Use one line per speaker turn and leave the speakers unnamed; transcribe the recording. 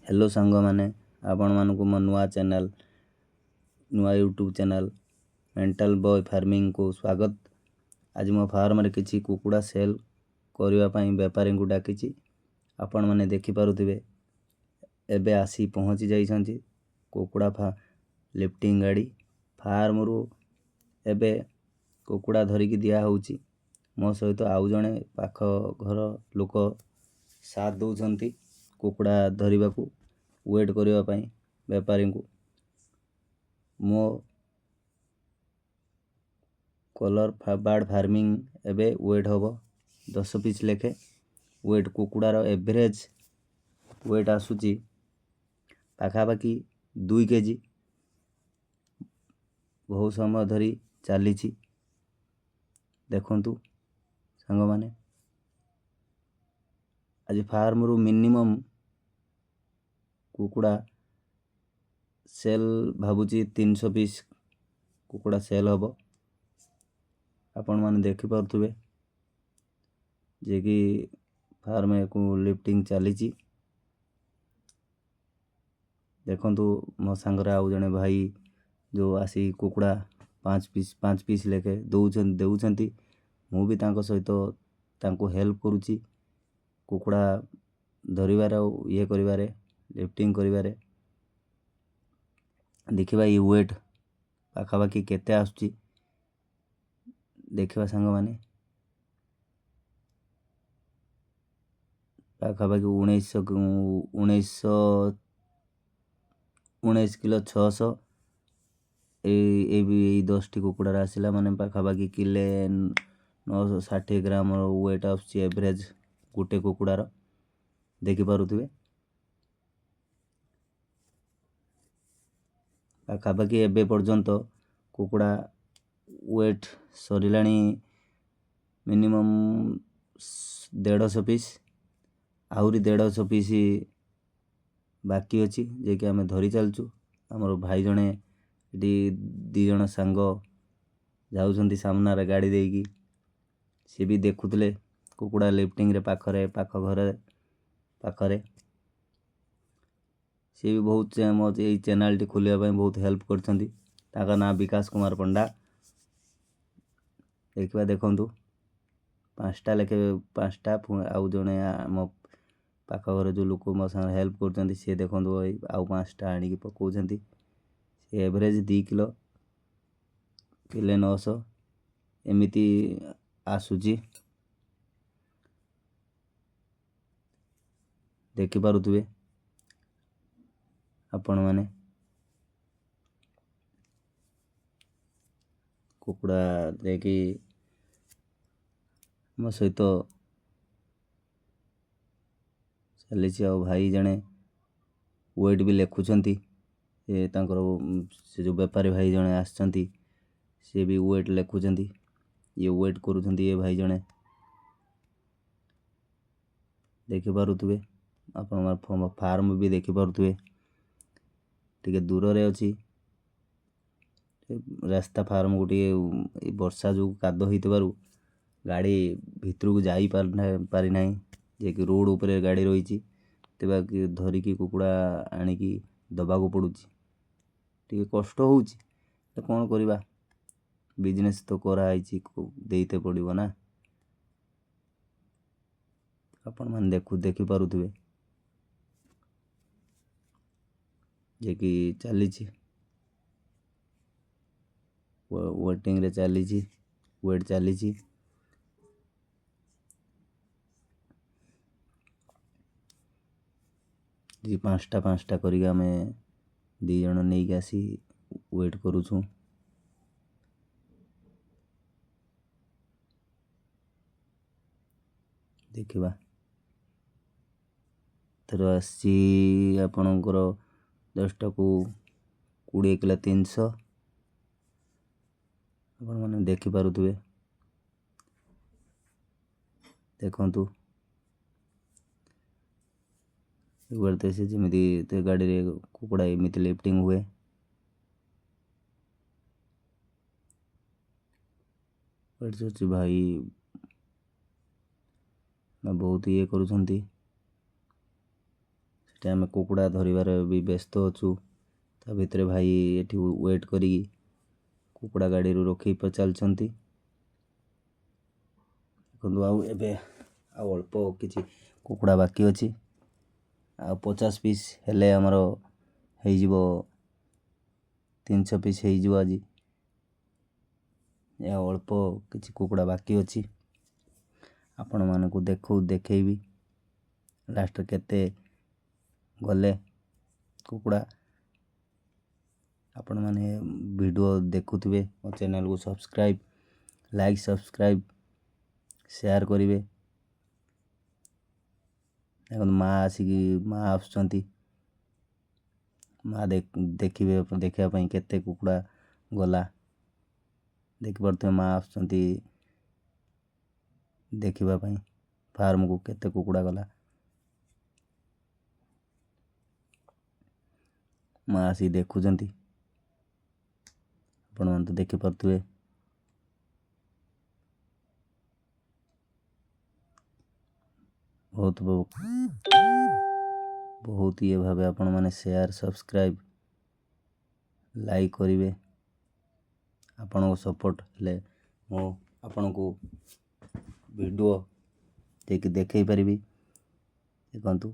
Hello सांग मैंने आपण मानक मो नुआ चैनल नुआ YouTube channel mental boy farming को स्वागत। आज मो फार्म रे किछि कुकुड़ा सेल करबा पई व्यापारी को डाकिछि। आपण माने देखि पारुथिबे एबे आसी पहुंची जाइछंती कुकुड़ा लिफ्टिंग गाड़ी फार्म रु एबे कुकुड़ा धरिकी दिया होउछि। मो सहित आउ जणे पाख घर लोक साथ दउछंती कुकुड़ा धरिबा को वेट करबा पई व्यापारी को। मो कलर बर्ड फार्मिंग एबे वेट होबो 10 पीस लेखे। वेट कुकुड़ार एवरेज वेट आसुची पाखापाखि 2 केजी। बहुत समय धरी चली देखु सांग माने आज फार्म रु मिनिमम कुकुड़ा सेल भाबुची 300 पीस कुकुड़ा सेल होबो। आपण माने देखि पारुथबे जे कि फार्म को लिफ्टिंग चली देखंतु। मो सांगरे आउ जने भाई जो आसी कुकुड़ा 5 पीस लेके देउछंती। मु भी तांको सहित तांको हेल्प करूची कुकुड़ा धरिबारे ये करिबारे लिफ्टिंग करिबारे। देखिबा ये वेट पाखापाखि केते आसुची देखिबा सांग माने पाखापाखि 19 किलो 600 ए 10 टी कुकुड़ा आसिला माने पाखापाखि किले 960 ग्राम वेट आसुची एवरेज गोटे कुकुड़ार देखि पारुथिबे। पाखापाखि एबे पर्यंत कुकुड़ा वेट सरिलाणी मिनिमम 150 पीस आहुरी 150 पीस बाकी अच्छी जे कि आमे धरी चलचु। हमर भाई जणे दी जण सांग जाउछंती सामना रे गाड़ी देकी से भी देखुतले कुकुड़ा लिफ्टिंग रे पाख घर पाखरे। से भी बहुत मो ये चैनल टी खोलिया पई बहुत हेल्प करछंती। ताका ना विकास कुमार पंडा देखिबा देखंतु 5टा लेखे 5टा आउ जणे मो पाख घर जो लोक मो संग हेल्प करछंती से देखंतु आउ 5टा आनी की पकोछंती। से एवरेज 2 किलो किले 900 एमिति आसुची देखि पारुथबे आपण माने। कुकुड़ा देखि मो सहित चली आ भाई जणे वेट भी लेखुंती। से जो व्यापारी भाई जणे आसचंती से भी वेट लेखुंती ये वेट करूछंती। ये भाई जणे देखि पारुथबे आपण फार्म भी देखि पारुथबे टिके दूर रे अछि रास्ता फार्म गोटे वर्षा जो कादो होइतबारु गाड़ी भितर को जाई पारि नाही जे कि रोड ऊपर गाड़ी रही तेबा कि धरिकी कुकुड़ा आनिकी दबा को पड़ुची टिके कष्ट होउची। तो कौन करिबा बिजनेस तो करा आइची देइते पड़िबो ना। आपण मान देखि पारुथबे जे कि चलीची वेटिंग रे चलीची वेट चलीची। जी 5टा करिक आमे 2 जण नै आसी वेट करूछु। देखिबा तर आसी आपणकर 10टा को 20 किलो 300 आपण माने देखि पारुथबे देखंतु। एक से जमिति ते गाड़ी रे कुकुड़ा एमिति लिफ्टिंग हुए भाई ना बहुत ये करूछंती ଆମେ କୁକୁଡ଼ା ଧରିବାରେ ବି ବ୍ୟସ୍ତ ଅଛୁ। ତା ଭିତରେ ଭାଇ ଏଠି ୱେଟ୍ କରିକି କୁକୁଡ଼ା ଗାଡ଼ିରୁ ରଖି ଚାଲିଛନ୍ତି। ଦେଖନ୍ତୁ ଆଉ ଏବେ ଆଉ ଅଳ୍ପ କିଛି କୁକୁଡ଼ା ବାକି ଅଛି। ଆଉ 50 ପିସ୍ ହେଲେ ଆମର ହେଇଯିବ 300 ପିସ୍ ହେଇଯିବ ଆଜି। ଆଉ ଅଳ୍ପ କିଛି କୁକୁଡ଼ା ବାକି ଅଛି। ଆପଣମାନଙ୍କୁ ଦେଖେଇବି ଲାଷ୍ଟରେ କେତେ ଗଲେ କୁକୁଡ଼ା। ଆପଣମାନେ ଭିଡ଼ିଓ ଦେଖୁଥିବେ, ମୋ ଚ୍ୟାନେଲକୁ ଲାଇକ୍ ସବସ୍କ୍ରାଇବ୍ ସେୟାର କରିବେ। ଦେଖନ୍ତୁ ମା ଆସୁଛନ୍ତି। ମା ଦେଖିବା ପାଇଁ କେତେ କୁକୁଡ଼ା ଗଲା। ଦେଖିପାରୁଥିବେ ମା ଆସୁଛନ୍ତି ଦେଖିବା ପାଇଁ ଫାର୍ମକୁ କେତେ କୁକୁଡ଼ା ଗଲା। ମା ଆସି ଦେଖୁଛନ୍ତି, ଆପଣମାନେ ତ ଦେଖିପାରୁଥିବେ। ବହୁତ ଇଏ ଭାବେ ଆପଣମାନେ ସେୟାର ସବସ୍କ୍ରାଇବ୍ ଲାଇକ୍ କରିବେ। ଆପଣଙ୍କ ସପୋର୍ଟ ହେଲେ ମୁଁ ଆପଣଙ୍କୁ ଭିଡ଼ିଓ ଦେଖେଇ ପାରିବି। ଦେଖନ୍ତୁ